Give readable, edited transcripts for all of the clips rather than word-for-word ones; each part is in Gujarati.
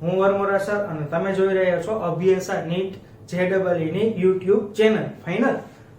હું વરમોરા સર અને તમે જોઈ રહ્યા છો અભ્યાસા નીટ JEE ની YouTube ચેનલ. ફાઇનલ.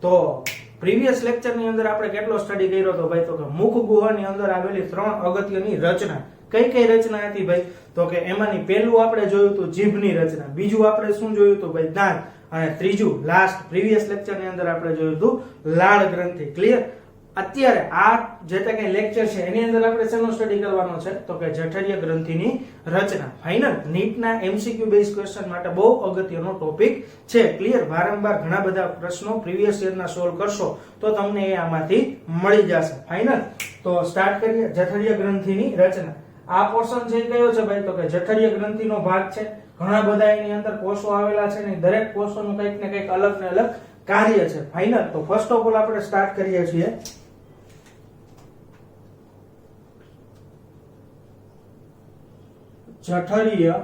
તો પ્રીવિયસ લેક્ચર ની અંદર આપણે કેટલો સ્ટડી કર્યો તો ભાઈ? તો કે મુખ ગુહાની અંદર આવેલી 3 અગત્યની રચના. કઈ કઈ રચના હતી ભાઈ? તો કે એમાંની પહેલું આપણે જોયું હતું જીભની રચના, બીજું આપણે શું જોયું હતું ભાઈ? દાંત, અને ત્રીજું લાસ્ટ પ્રીવિયસ લેક્ચર ની અંદર આપણે જોયું હતું લાળ ગ્રંથિ. ક્લિયર? અત્યારે આ જે તે કઈ લેક્ચર છે એની અંદર આપણે શેનો સ્ટડી કરવાનો છે? તો કે જઠરીય ગ્રંથિની રચના. ફાઇનલ. નીટના MCQ બેઝ ક્વેશ્ચન માટે બહુ અગત્યનો ટોપિક છે. ક્લિયર? વારંવાર ઘણા બધા પ્રશ્નો પ્રીવિયસ યરના સોલ્વ કરશો તો તમને એ આમાંથી મળી જશે. ફાઇનલ. તો સ્ટાર્ટ કરીએ. જઠરીય ગ્રંથિની રચના. આ પોર્શન છે કયો છે ભાઈ? તો કે જઠરીય ગ્રંથિનો ભાગ છે. ઘણા બધા એની અંદર કોષો આવેલા છે ને દરેક કોષોનું કંઈક ને કંઈક અલગ ને અલગ કાર્ય છે. ફાઇનલ. તો ફર્સ્ટ ઓફ ઓલ આપણે સ્ટાર્ટ કરીએ છીએ જઠરીય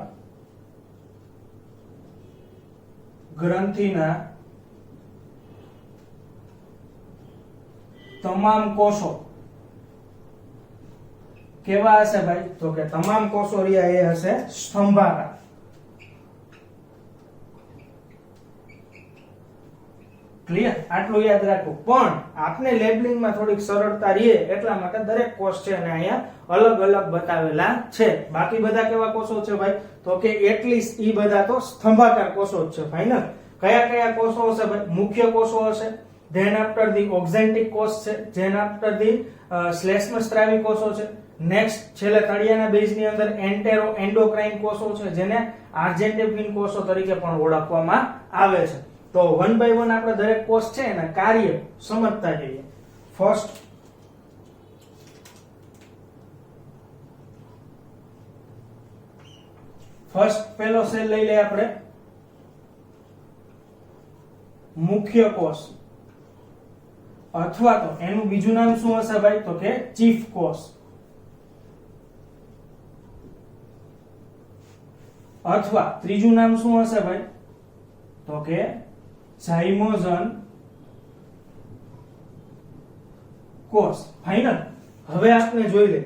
ગ્રંથિના તમામ કોષો કેવા હશે ભાઈ? તો કે તમામ કોષો રહ્યા એ હશે સ્તંભાકાર. ક્લિયર? આટલું યાદ રાખવું. પણ આપણે લેબલિંગમાં થોડીક સરળતા રહે એટલા માટે દરેક કોષ છે અને અહીંયા અલગ અલગ બતાવેલા છે. બાકી બધા કેવા કોષો છે ભાઈ? તો કે એટલીસ્ટ ઈ બધા તો સ્તંભાકાર કોષો જ છે. ફાઇનલ. કયા કયા કોષો હશે ભાઈ? મુખ્ય કોષો હશે, ધેન આફ્ટર ધી ઓક્ઝેન્ટિક કોષ છે, ધેન આફ્ટર ધી શ્લેષ્મસ્ત્રાવી કોષો છે, નેક્સ્ટ છેલ્લે તળિયાના બેઝની અંદર એન્ટેરો એન્ડોક્રાઇન કોષો છે જેને આર્જેન્ટિફિન કોષો તરીકે પણ ઓળખવામાં આવે છે. તો 1 by 1 આપણે દરેક કોષ છે એના કાર્ય સમજતા જઈએ. ફર્સ્ટ પેલો સેલ લઈ લે આપણે મુખ્ય કોષ, અથવા તો એનું બીજું નામ શું હશે ભાઈ? તો કે ચીફ કોષ, અથવા ત્રીજું નામ શું હશે ભાઈ? તો કે ઝાયમોઝન કોષ. ફાઇનલ. હવે આપણે જોઈ લે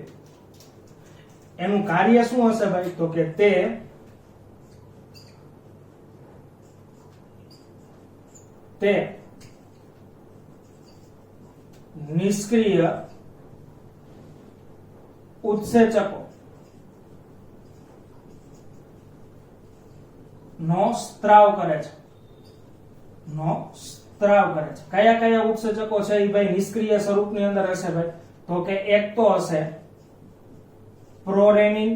એનું કાર્ય શું હશે ભાઈ? તો કે તે નિષ્ક્રિય ઉત્સેચકો નો સ્ત્રાવ કરે છે. કયા કયા ઉત્સેચકો છે એ ભાઈ નિષ્ક્રિય સ્વરૂપની અંદર હશે ભાઈ? તો કે એક તો હશે પ્રોરેનિન,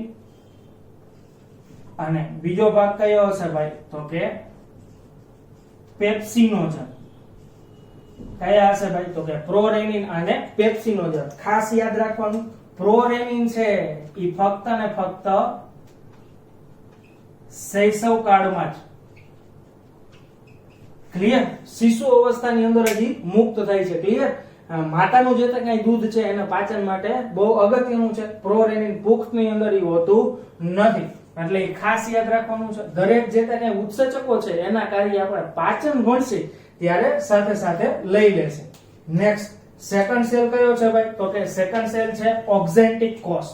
અને બીજો ભાગ કયો હશે ભાઈ? તો કે પેપ્સિનોજન. કયા હશે ભાઈ? તો કે પ્રોરેનિન અને પેપ્સિનોજન. ખાસ યાદ રાખવાનું, પ્રોરેનિન છે એ ફક્ત ને ફક્ત શૈશવ કાળમાં જ. ક્લિયર? શિશુ અવસ્થાની અંદર હજી મુક્ત થાય છે. ક્લિયર? માતાનું જે કઈ દૂધ છે એના પાચન માટે બહુ અગત્યનું છે. પ્રોરેનિન પુખ્તની અંદર ઈ હોતું નથી. એટલે એ ખાસ યાદ રાખવાનું છે. દરેક જે કઈ ઉત્સેચકો છે એના કાર્ય આપણે પાચન ભણશે ત્યારે સાથે સાથે લઈ લેશે. નેક્સ્ટ સેકન્ડ સેલ કયો છે ભાઈ? તો કે સેકન્ડ સેલ છે ઓક્ઝેન્ટિક કોષ.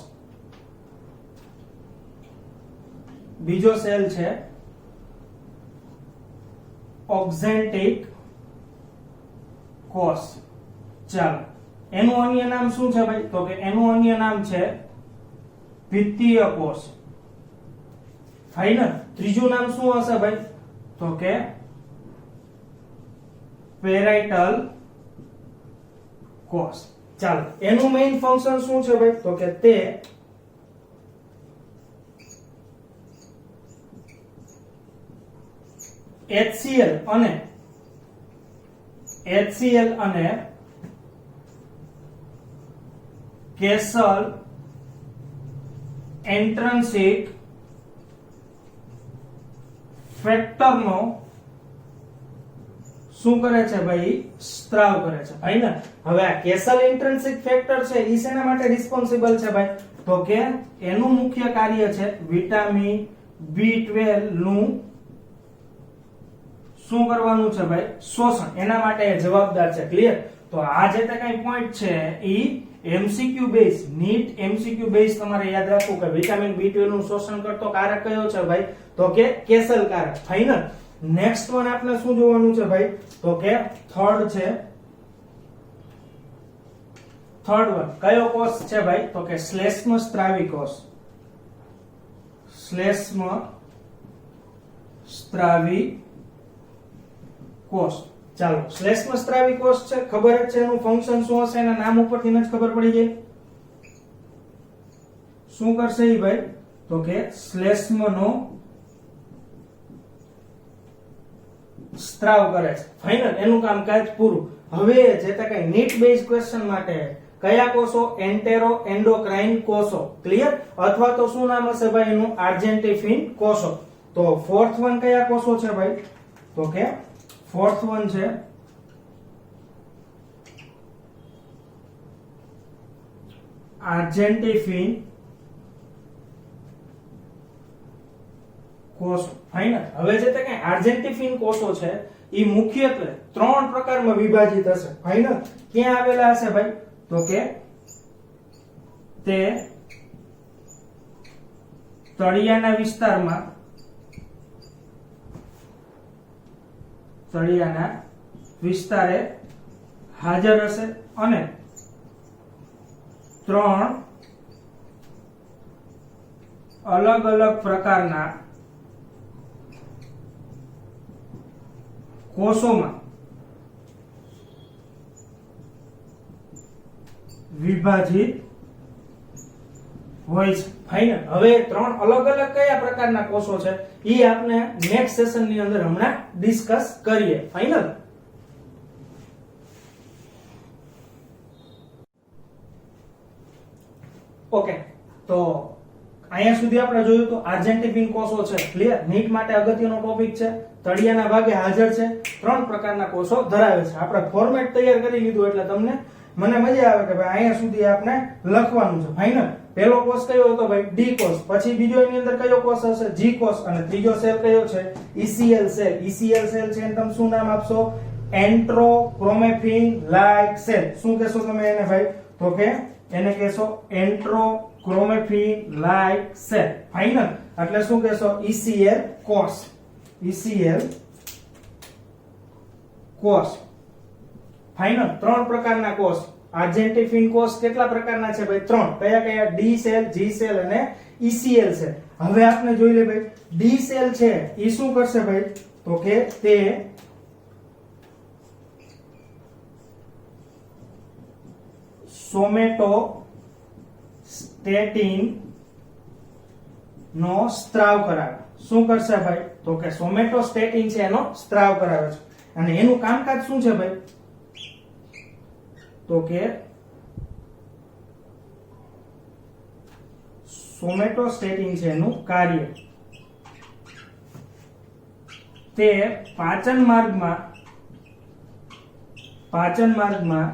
બીજો સેલ છે ઓક્ઝેન્ટિક કોષ. ચાલો, એનું અન્ય નામ શું છે ભાઈ? તો કે એનું અન્ય નામ છે પિત્તીય કોષ. ફાઇનલ. ત્રીજું નામ શું હશે ભાઈ? તો કે પેરાઇટલ કોષ. ચાલો, એનું મેઇન ફંક્શન શું છે ભાઈ? તો કે તે HCl અને કેસલ ઇન્ટ્રિન્સિક ફેક્ટરનો શું કરે છે ભાઈ? સ્ત્રાવ કરે છે. ફાઇનલ. હવે આ કેસલ ઇન્ટ્રિન્સિક ફેક્ટર છે એ શેના માટે રિસ્પોન્સિબલ છે ભાઈ? તો કે એનું મુખ્ય કાર્ય છે વિટામિન B12 નું શું કરવાનું છે ભાઈ? શોષણ. એના માટે જવાબદાર છે. ક્લિયર? તો આ જે તે કઈ પોઈન્ટ છે ઈ MCQ base, NEET MCQ base તમારે યાદ રાખવું કે વિટામિન B12 નું શોષણ કરતો કારક કયો છે ભાઈ? તો કે કેસલ કારક. ફાઇનલ. નેક્સ્ટ વન આપણે શું જોવાનું છે ભાઈ? તો કે થર્ડ છે. થર્ડ વન કયો કોષ છે ભાઈ? તો કે શ્લેષ્મ સ્ત્રાવી કોષ. શ્લેષ્મ સ્ત્રાવી કોષ. ચાલો, શ્લેષ્મ સ્ત્રાવી કોષ છે, ખબર જ છે એનું ફંક્શન શું હશે, એના નામ ઉપરથી જ ખબર પડી જાય. શું કરશે ઈ ભાઈ? તો કે શ્લેષ્મનો સ્ત્રાવ કરે છે. ફાઇનલ. એનું કામકાજ પૂરું. હવે જે તે કઈ નીટ બેઝ ક્વેશ્ચન માટે કયા કોષો? એન્ટેરો એન્ડોક્રાઇન કોષો. ક્લિયર? અથવા તો શું નામ હશે ભાઈ એનું? આર્જેન્ટિફિન કોષો. તો ફોર્થ વન કયા કોષો છે ભાઈ? તો કે ફોર્થ વન છે આર્જેન્ટિફિન કોષો. ફાઇનલ. હવે જે તે કઈ આર્જેન્ટિફિન કોષો છે એ મુખ્યત્વે 3 પ્રકારમાં વિભાજિત હશે. ફાઇનલ. ક્યાં આવેલા હશે ભાઈ? તો કે તે તળિયાના વિસ્તારમાં, તળિયાના વિસ્તારે હાજર હશે અને 3 અલગ અલગ પ્રકારના કોષોમાં વિભાજિત હોય છે. ફાઇનલ. હવે 3 અલગ અલગ કયા પ્રકારના કોષો છે એ આપણે નેક્સ્ટ સેશન ની અંદર હમણાં ડિસ્કસ કરીએ. ફાઇનલ. ઓકે, તો અહીંયા સુધી આપણે જોયું તો આર્જેન્ટિફિન કોષો છે. ક્લિયર? નીટ માટે અગત્યનો ટોપિક છે. તળિયાના ભાગે હાજર છે, 3 પ્રકારના કોષો ધરાવે છે. આપણે ફોર્મેટ તૈયાર કરી લીધું એટલે તમને મને મજા આવે કે ભાઈ અહીંયા સુધી આપણે લખવાનું છે. ફાઇનલ. પહેલો કોષ કયો હતો ભાઈ? ડી કોષ. પછી બીજો એની અંદર કયો કોષ હશે? જી કોષ. અને ત્રીજો સેલ કયો છે? ઈસીએલ સેલ. ઈસીએલ સેલ છે એને તમે શું નામ આપશો? એન્ટ્રોક્રોમેફિન લાઇક સેલ. શું કહેશો તમે એને ભાઈ? તો કે એને કહેશો એન્ટ્રોક્રોમેફિન લાઇક સેલ. ફાઇનલ. એટલે શું કહેશો? ઈસીએલ કોષ. ઈસીએલ કોષ. ફાઇનલ. 3 પ્રકારના કોષ. આર્જેન્ટિફિન કોષ કેટલા પ્રકારના છે ભાઈ? 3. કયા કયા? ડી સેલ, જી સેલ અને ઈસીએલ સેલ. હવે આપણે જોઈ લે ભાઈ, ડી સેલ છે એ શું કરશે ભાઈ? તો કે તે સોમેટોસ્ટેટિન નો સ્ત્રાવ કરાવે. શું કરશે ભાઈ? તો કે સોમેટોસ્ટેટિન છે એનો સ્ત્રાવ કરાવે છે. અને એનું કામકાજ શું છે ભાઈ? તો કે સોમેટોસ્ટેટિન છે એનું કાર્ય તે પાચન માર્ગમાં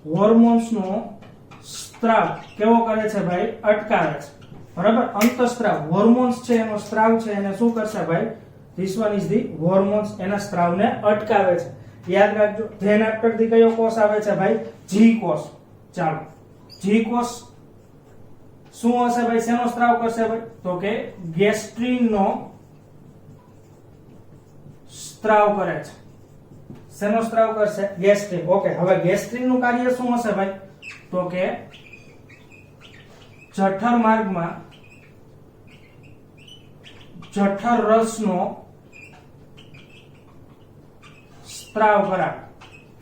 હોર્મોન્સનો સ્ત્રાવ કેવો કરે છે ભાઈ? અટકાવે છે. બરાબર? અંતઃસ્ત્રાવ હોર્મોન્સ છે એનો સ્ત્રાવ છે એને શું કરશે ભાઈ? This one is the hormones. એના સ્ત્રાવને અટકાવે છે. યાદ રાખજો. ધેન આફ્ટર ધી કયો કોષ આવે છે ભાઈ? જી કોષ. ચાલો, જી કોષ શું હશે ભાઈ? શેનો સ્ત્રાવ કરશે ભાઈ? તો કે ગેસ્ટ્રિન નો સ્ત્રાવ કરે છે. શેનો સ્ત્રાવ કરશે? ગેસ્ટ્રિન. ઓકે, હવે ગેસ્ટ્રિન નું કાર્ય શું હશે ભાઈ? તો કે જઠર માર્ગમાં જઠર રસનો સ્ત્રાવ કરાવે.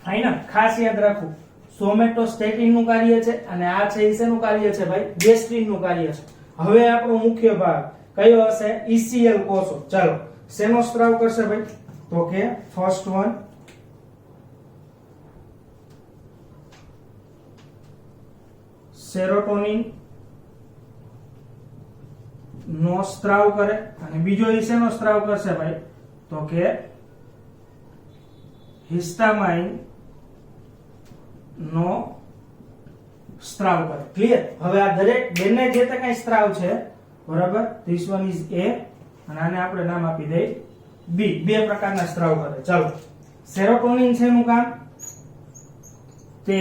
ફાઇનલ. ખાસ યાદ રાખવું, સોમેટોસ્ટેટિન નું કાર્ય છે અને આ છે શેનું કાર્ય છે ભાઈ? ગેસ્ટ્રિન નું કાર્ય છે. હવે આપણો મુખ્ય ભાગ કયો હશે? ઈસીએલ કોષો. ચાલો, શેનો સ્ત્રાવ કરશે ભાઈ? તો કે ફર્સ્ટ વન સેરોટોનિન નો સ્ત્રાવ કરે અને બીજો ઈ શેનો સ્ત્રાવ કરશે ભાઈ? તો કે હિસ્ટામાઇન નો સ્ત્રાવ કરે. ક્લિયર? હવે આ દરેક બંને જે તે કઈ સ્ત્રાવ છે, બરાબર, ધીસ વન ઇઝ એ અને આને આપણે નામ આપી દઈએ બી. 2 પ્રકારના સ્ત્રાવ કરે. ચાલો, સેરોટોનિન છે એનું કામ તે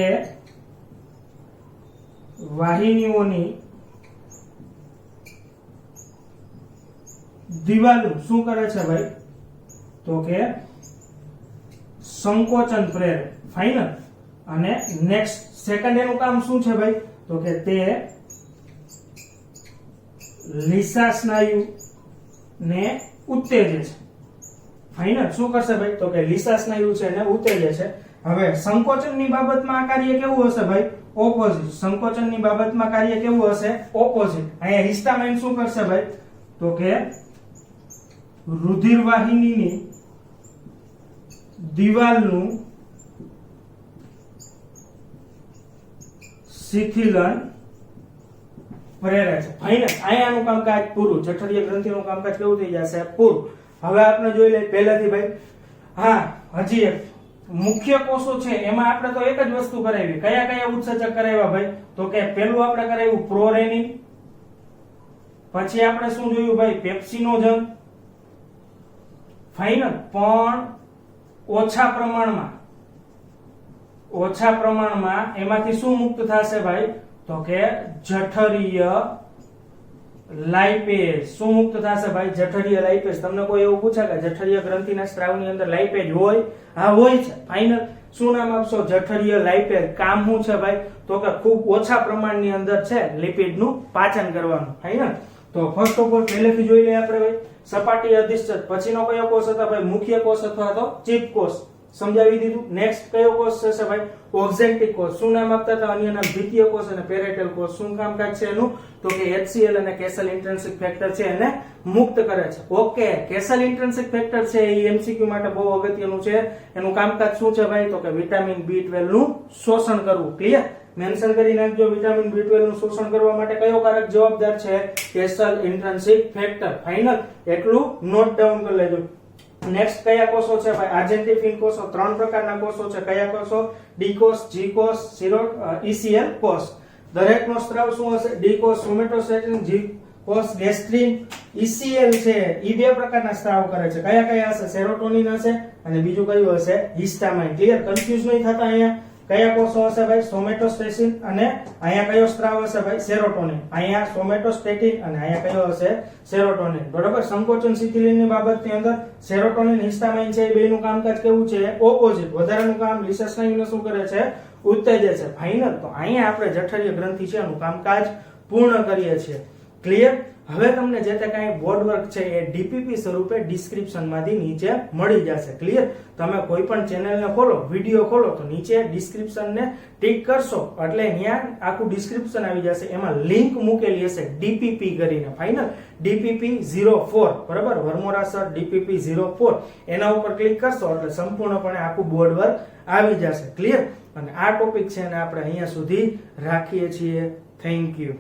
વાહિનીઓની દિવાલો શું કરે છે ભાઈ? તો કે સંકોચન પ્રેરે. ફાઇનલ. અને નેક્સ્ટ સેકન્ડ એનું કામ શું છે ભાઈ? તો કે તે લીસા સ્નાયુ ને ઉત્તેજે છે. ફાઇનલ. શું કરશે ભાઈ? તો કે લીસા સ્નાયુ છે એને ઉત્તેજે છે. હવે સંકોચનની બાબતમાં આ કાર્ય કેવું હશે ભાઈ? ઓપોઝિટ. સંકોચનની બાબતમાં કાર્ય કેવું હશે? ઓપોઝિટ. અહીંયા હિસ્ટામાઇન શું કરશે ભાઈ? તો કે રુધિર વાહિનીની દિવાલનું શિથિલન પ્રેરે છે. ફાઇનલ. અહીંયાનું કામકાજ પૂરું. જઠરીય ગ્રંથિનું કામકાજ કેવું થઈ જશે? પૂરું. હવે આપણે જોઈ લઈએ પહેલાથી ભાઈ. હા, હજી એક મુખ્ય કોષો છે એમાં આપણે તો એક જ વસ્તુ કરાવી. કયા કયા ઉત્સેચક કરાવ્યા ભાઈ? તો કે પહેલું આપણે કરાવ્યું પ્રોરેનિન, પછી આપણે શું જોયું ભાઈ? પેપ્સિનોજન. ફાઇનલ. પણ ઓછા પ્રમાણમાં એમાંથી શું મુક્ત થશે ભાઈ? તો કે જઠરીય લાઇપેઝ. શું મુક્ત થશે ભાઈ? જઠરીય લાઇપેઝ. તમને કોઈ એવું પૂછે કે જઠરીય ગ્રંથિના સ્ત્રાવની અંદર લાઇપેઝ હોય? હા, હોય છે. ફાઇનલ. શું નામ આપશો? જઠરીય લાઇપેઝ. કામ શું છે ભાઈ? તો કે ખૂબ ઓછા પ્રમાણની અંદર છે લિપિડનું પાચન કરવાનું. ફાઇનલ. તો ફર્સ્ટ ઓફ ઓલ પહેલેથી જોઈ લઈએ આપણે ભાઈ સપાટી અધિષ્ઠિત. પછીનો કયો કોષ હતો ભાઈ? મુખ્ય કોષ અથવા તો ચીફ કોષ. સમજાવી દીધું. નેક્સ્ટ કયો કોષ છે ભાઈ? ઓક્ઝેન્ટિક કોષ. શું નામ આપતા હતા? અન્ય નામ દ્વિતીય કોષ અને પેરેટલ કોષ. શું કામકાજ છે એનું? તો કે HCl અને કેસલ ઇન્ટ્રિન્સિક ફેક્ટર છે એને મુક્ત કરે છે. ઓકે, કેસલ ઇન્ટ્રિન્સિક ફેક્ટર છે એ MCQ માટે બહુ અગત્યનું છે. એનું કામકાજ શું છે ભાઈ? તો કે વિટામિન B12 નું શોષણ કરવું. ક્લિયર? મેન્શન કરી નાખજો. વિટામિન B12 નું શોષણ કરવા માટે કયો કારક જવાબદાર છે? Castle intrinsic factor. ફાઇનલ. એટલું નોટ ડાઉન કરી લેજો. નેક્સ્ટ કયા કોષો છે ભાઈ? આર્જેન્ટિફિન કોષો. 3 પ્રકારના કોષો છે. કયા કોષો? ડી કોષ, G કોષ, ECL કોષ. દરેકનો સ્ત્રાવ શું હશે? ડી કોષ સોમેટોસ્ટેટિન, G કોષ ગેસ્ટ્રિન. ECL છે ઈ 2 પ્રકારના સ્ત્રાવ કરે છે. કયા કયા હશે? સેરોટોનિન હશે અને બીજું કયું હશે? હિસ્ટામાઇન. ક્લિયર? કન્ફ્યુઝ નહીં થતા. અહીંયા કયા કોષો હશે ભાઈ? સોમેટોસ્ટેટિન અને અહીંયા કયો સ્ત્રાવ હશે ભાઈ? સેરોટોનિન. અહીંયા સોમેટોસ્ટેટિન અને અહીંયા કયો હશે? સેરોટોનિન. બરોબર. સંકોચન શિથિલનની બાબતની અંદર સેરોટોનિન, હિસ્ટામાઇન છે એ બેનું કામકાજ કેવું છે? ઓપોઝિટ. વધારાનું કામ લીસા સ્નાયુને શું કરે છે? ઉત્તેજે છે. ફાઇનલ. તો અહીંયા આપણે જઠરીય ગ્રંથિ છે એનું કામકાજ પૂર્ણ કરીએ છીએ. ક્લિયર? હવે તમને જે તે કાંઈ બોર્ડ વર્ક છે એ DPP સ્વરૂપે ડિસ્ક્રિપ્શનમાંથી નીચે મળી જશે. ક્લિયર? તમે કોઈ પણ ચેનલને ખોલો, વિડીયો ખોલો તો નીચે ડિસ્ક્રિપ્શનને ટિક કરશો એટલે અહીંયા આખું ડિસ્ક્રિપ્શન આવી જશે. એમાં લિંક મૂકેલી હશે DPP કરીને. ફાઇનલ. DPP 04. બરાબર? Varmora sir DPP 04. એના ઉપર ક્લિક કરશો એટલે સંપૂર્ણપણે આખું બોર્ડ વર્ક આવી જશે. ક્લિયર? અને આ ટોપિક છે ને આપણે અહીંયા સુધી રાખીએ છીએ. Thank you.